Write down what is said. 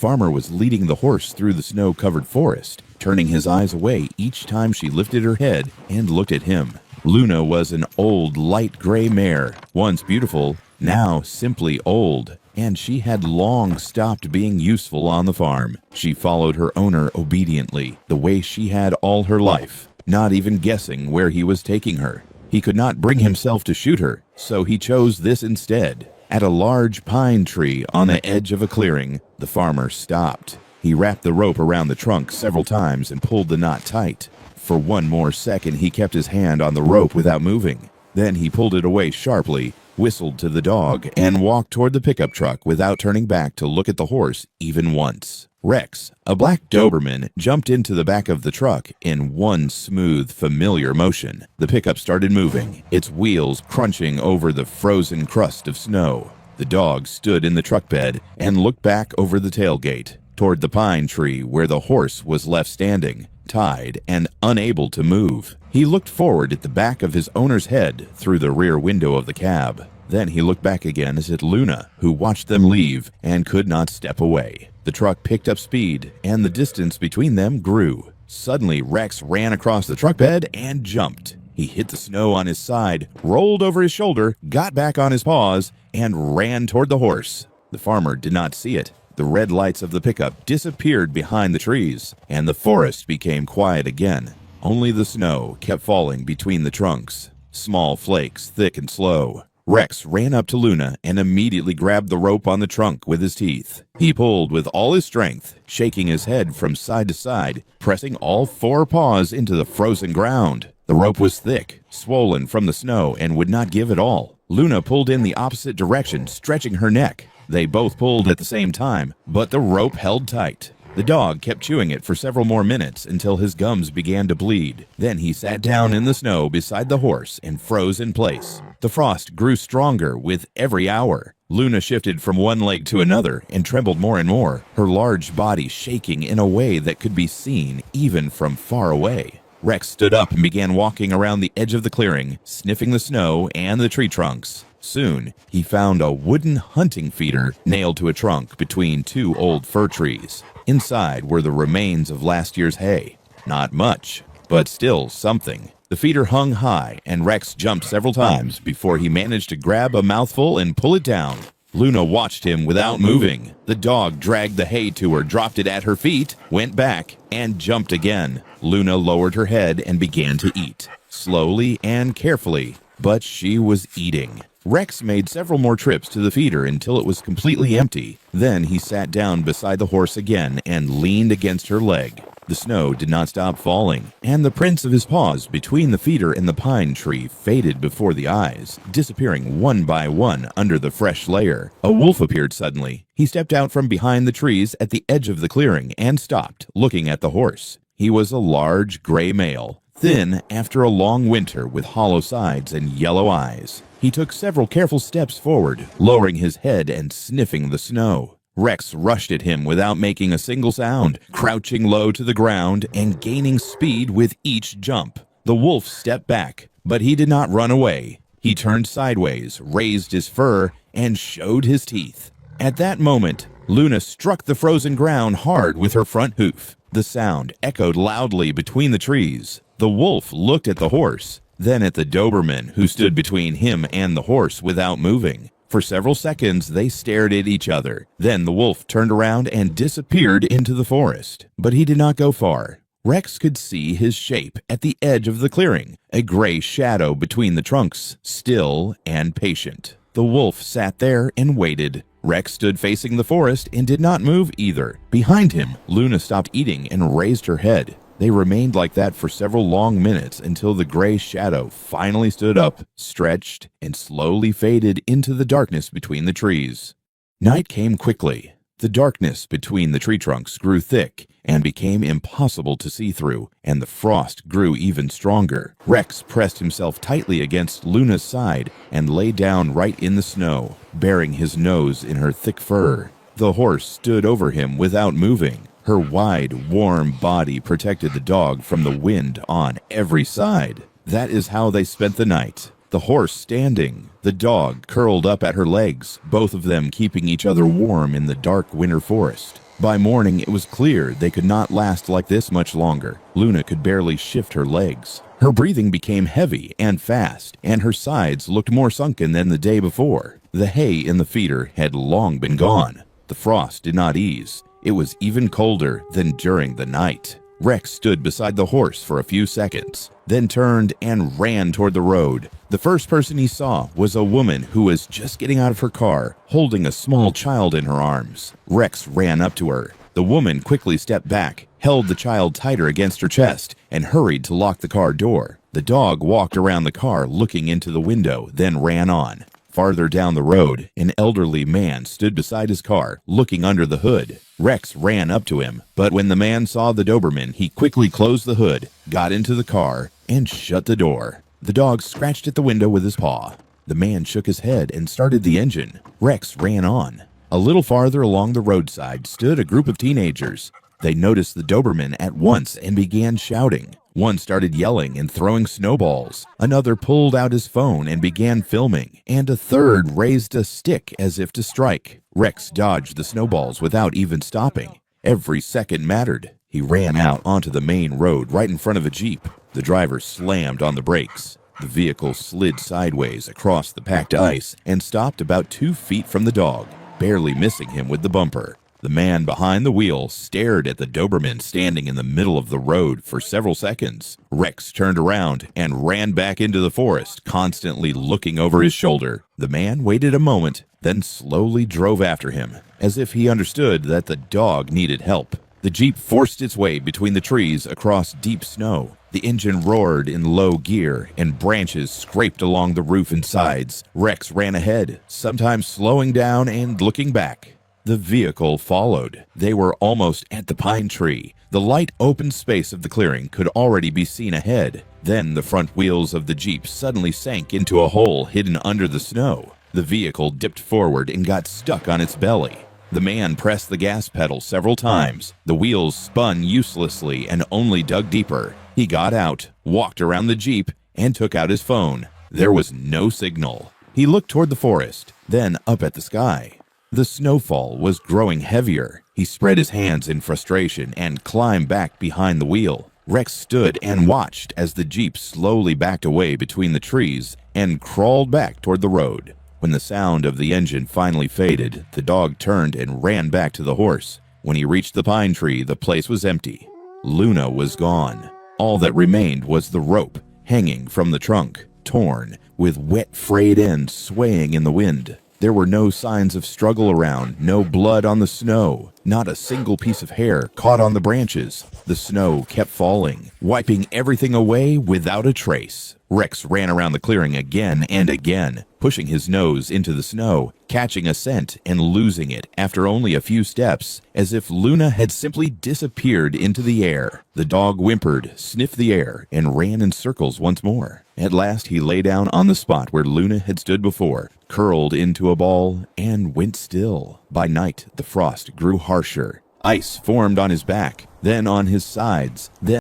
farmer was leading the horse through the snow-covered forest, turning his eyes away each time she lifted her head and looked at him. Luna was an old, light gray mare, once beautiful, now simply old, and she had long stopped being useful on the farm. She followed her owner obediently, the way she had all her life, not even guessing where he was taking her. He could not bring himself to shoot her, so he chose this instead. At a large pine tree on the edge of a clearing, the farmer stopped. He wrapped the rope around the trunk several times and pulled the knot tight. For one more second, he kept his hand on the rope without moving. Then he pulled it away sharply, whistled to the dog, and walked toward the pickup truck without turning back to look at the horse even once. Rex, a black Doberman, jumped into the back of the truck in one smooth, familiar motion. The pickup started moving, its wheels crunching over the frozen crust of snow. The dog stood in the truck bed and looked back over the tailgate, toward the pine tree where the horse was left standing, tied and unable to move. He looked forward at the back of his owner's head through the rear window of the cab. Then he looked back again at Luna, who watched them leave and could not step away. The truck picked up speed, and the distance between them grew. Suddenly, Rex ran across the truck bed and jumped. He hit the snow on his side, rolled over his shoulder, got back on his paws, and ran toward the horse. The farmer did not see it. The red lights of the pickup disappeared behind the trees, and the forest became quiet again. Only the snow kept falling between the trunks, small flakes, thick and slow. Rex ran up to Luna and immediately grabbed the rope on the trunk with his teeth. He pulled with all his strength, shaking his head from side to side, pressing all four paws into the frozen ground. The rope was thick, swollen from the snow, and would not give at all. Luna pulled in the opposite direction, stretching her neck. They both pulled at the same time, but the rope held tight. The dog kept chewing it for several more minutes until his gums began to bleed. Then he sat down in the snow beside the horse and froze in place. The frost grew stronger with every hour. Luna shifted from one leg to another and trembled more and more, her large body shaking in a way that could be seen even from far away. Rex stood up and began walking around the edge of the clearing, sniffing the snow and the tree trunks. Soon, he found a wooden hunting feeder nailed to a trunk between two old fir trees. Inside were the remains of last year's hay. Not much, but still something. The feeder hung high, and Rex jumped several times before he managed to grab a mouthful and pull it down. Luna watched him without moving. The dog dragged the hay to her, dropped it at her feet, went back, and jumped again. Luna lowered her head and began to eat, slowly and carefully, but she was eating. Rex made several more trips to the feeder until it was completely empty. Then he sat down beside the horse again and leaned against her leg. The snow did not stop falling, and the prints of his paws between the feeder and the pine tree faded before the eyes, disappearing one by one under the fresh layer. A wolf appeared suddenly. He stepped out from behind the trees at the edge of the clearing and stopped, looking at the horse. He was a large gray male, thin after a long winter with hollow sides and yellow eyes. He took several careful steps forward, lowering his head and sniffing the snow. Rex rushed at him without making a single sound, crouching low to the ground and gaining speed with each jump. The wolf stepped back, but he did not run away. He turned sideways, raised his fur, and showed his teeth. At that moment, Luna struck the frozen ground hard with her front hoof. The sound echoed loudly between the trees. The wolf looked at the horse, then at the Doberman, who stood between him and the horse without moving. For several seconds, they stared at each other. Then the wolf turned around and disappeared into the forest. But he did not go far. Rex could see his shape at the edge of the clearing, a gray shadow between the trunks, still and patient. The wolf sat there and waited. Rex stood facing the forest and did not move either. Behind him, Luna stopped eating and raised her head. They remained like that for several long minutes until the gray shadow finally stood up, stretched, and slowly faded into the darkness between the trees. Night came quickly. The darkness between the tree trunks grew thick and became impossible to see through, and the frost grew even stronger. Rex pressed himself tightly against Luna's side and lay down right in the snow, burying his nose in her thick fur. The horse stood over him without moving. Her wide, warm body protected the dog from the wind on every side. That is how they spent the night. The horse standing, the dog curled up at her legs, both of them keeping each other warm in the dark winter forest. By morning, it was clear they could not last like this much longer. Luna could barely shift her legs. Her breathing became heavy and fast, and her sides looked more sunken than the day before. The hay in the feeder had long been gone. The frost did not ease. It was even colder than during the night. Rex stood beside the horse for a few seconds, then turned and ran toward the road. The first person he saw was a woman who was just getting out of her car, holding a small child in her arms. Rex ran up to her. The woman quickly stepped back, held the child tighter against her chest, and hurried to lock the car door. The dog walked around the car looking into the window, then ran on. Farther down the road, an elderly man stood beside his car, looking under the hood. Rex ran up to him, but when the man saw the Doberman, he quickly closed the hood, got into the car, and shut the door. The dog scratched at the window with his paw. The man shook his head and started the engine. Rex ran on. A little farther along the roadside stood a group of teenagers. They noticed the Doberman at once and began shouting. One started yelling and throwing snowballs. Another pulled out his phone and began filming, and a third raised a stick as if to strike. Rex dodged the snowballs without even stopping. Every second mattered. He ran out onto the main road right in front of a Jeep. The driver slammed on the brakes. The vehicle slid sideways across the packed ice and stopped about 2 feet from the dog, barely missing him with the bumper. The man behind the wheel stared at the Doberman standing in the middle of the road for several seconds. Rex turned around and ran back into the forest, constantly looking over his shoulder. The man waited a moment, then slowly drove after him, as if he understood that the dog needed help. The Jeep forced its way between the trees across deep snow. The engine roared in low gear, and branches scraped along the roof and sides. Rex ran ahead, sometimes slowing down and looking back. The vehicle followed. They were almost at the pine tree. The light open space of the clearing could already be seen ahead. Then the front wheels of the Jeep suddenly sank into a hole hidden under the snow. The vehicle dipped forward and got stuck on its belly. The man pressed the gas pedal several times. The wheels spun uselessly and only dug deeper. He got out, walked around the Jeep, and took out his phone. There was no signal. He looked toward the forest, then up at the sky. The snowfall was growing heavier. He spread his hands in frustration and climbed back behind the wheel. Rex stood and watched as the Jeep slowly backed away between the trees and crawled back toward the road. When the sound of the engine finally faded, the dog turned and ran back to the horse. When he reached the pine tree, the place was empty. Luna was gone. All that remained was the rope hanging from the trunk, torn, with wet frayed ends swaying in the wind. There were no signs of struggle around, no blood on the snow, not a single piece of hair caught on the branches. The snow kept falling, wiping everything away without a trace. Rex ran around the clearing again and again, pushing his nose into the snow, catching a scent and losing it after only a few steps, as if Luna had simply disappeared into the air. The dog whimpered, sniffed the air, and ran in circles once more. At last he lay down on the spot where Luna had stood before, curled into a ball, and went still. By night, the frost grew harsher. Ice formed on his back, then on his sides, then